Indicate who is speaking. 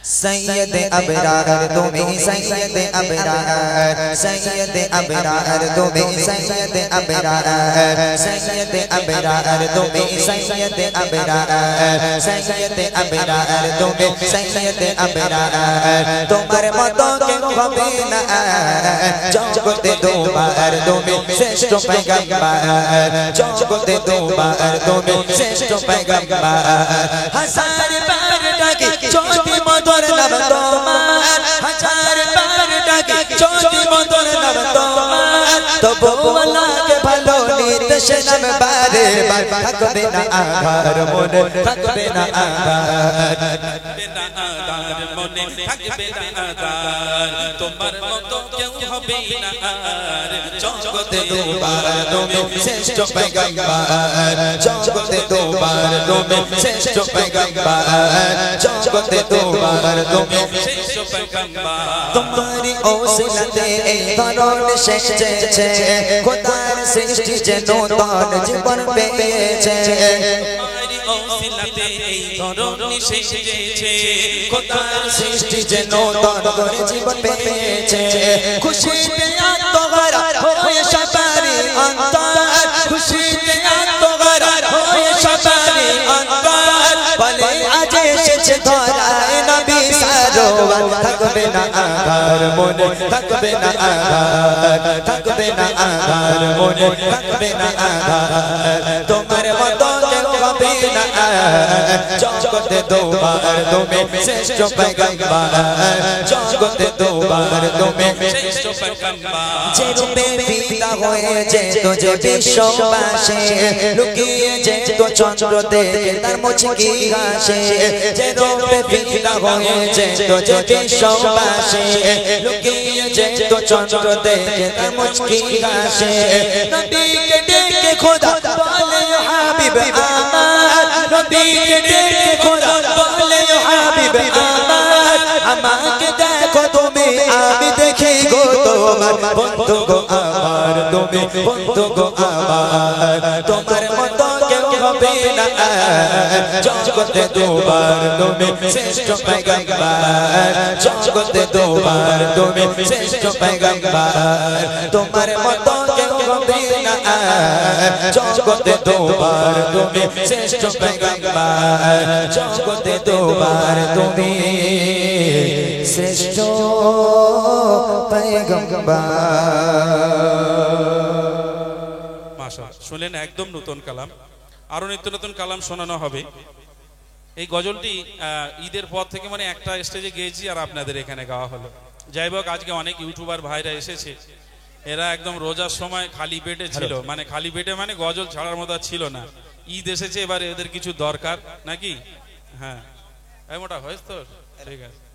Speaker 1: सैयद अबरार तुम्हें सैयद अबरार सैयद अबरार तुम्हें सैयद अबरार सैयद अबरार तुम्हें सैयद अबरार सैयद अबरार तुम्हें सैयद अबरार तुम्हारे मतों के कभी न चौंकते दो बार तुम्हें श्रेष्ठ पैगंबर चौंकते दो बार तुम्हें श्रेष्ठ पैगंबर हजार बार डाके चौथी मधुर नव तोमार हजार बार डाके चौथी मधुर नव तोमार तो बोला के भलो नीत शनम बारे बार थकबे ना आधार मोने थकबे ना आधार
Speaker 2: बिना आधार मोने थकबे ना आधार तुम्हारे मतो क्यों হবে না আর জগতে
Speaker 1: दोबार तुम्हें श्रेष्ठ पैगंबर जगते दोबार तुम्हें श्रेष्ठ पैगंबर जगते दोबार तुम्हें
Speaker 2: শ্রেষ্ঠ पैगंबर
Speaker 1: तुम्हारी ओसिलते धरन सेचेছে খোদার সৃষ্টি যেন তার জীবন পেয়েছে
Speaker 2: তোমারি ওসিলাতে এই ধরনী সেজেছে
Speaker 1: খোদার সৃষ্টি যেন তার জীবন পেয়েছে খুশিতে আত্মগরা হয়ে সবারি অন্তর খুশিতে আত্মগরা হয়ে সবারি অন্তর বলে আজ এসেছে ধরায় নবী সারোয়ার থাকবে না আধার মনে থাকবে না আধার থাকবে না আধার মনে থাকবে না আধার তোমার মতো কেউ হবে না জগতে दोबार तुम्हें श्रेष्ठ पैगंबर जगते दोबार तुम्हें
Speaker 2: শ্রেষ্ঠ पैगंबर
Speaker 1: যে রূপে পিতা হয়েছে তুঝে বিশ্ববাসী লুকিয়ে যে তো চন্দ্র দেখে তার মুচকি হাসে যে রূপে পিতা হয়েছে তুঝে বিশ্ববাসী লুকিয়ে যে তো চন্দ্র দেখে তার মুচকি হাসে নবীকে ডেকে খোদা বলে হাবিব আমার নবীকে ডেকে খোদা বলে হাবিব আমার আমাকে দেখো তুমি আমি দেখি গো তোমার বন্ধু গো আমার তুমি বন্ধু গো আমার তোমার মতো কেউ হবে না জগতে দুবার তুমি শ্রেষ্ঠ पैगंबर জগতে দুবার তুমি শ্রেষ্ঠ पैगंबर তোমার মতো কেউ হবে না জগতে দুবার তুমি শ্রেষ্ঠ पैगंबर জগতে দুবার তুমি শ্রেষ্ঠ पैगंबर
Speaker 2: মাশাআল্লাহ শুনলেন একদম নতুন কালাম আরো নিত্য নতুন কালাম শোনানো হবে এই গজলটি ঈদের পর থেকে মানে একটা স্টেজে গেয়েছি আর আপনাদের এখানে গাওয়া হলো যাই হোক আজকে অনেক ইউটিউবার ভাইরা এসেছে এরা একদম রোজার সময় খালি পেটে ছিল মানে খালি পেটে মানে গজল ছাড়ার মতো ছিল না ঈদ এসেছে এবার এদের কিছু দরকার নাকি হ্যাঁ এই মোটা হয়েছে তো ঠিক আছে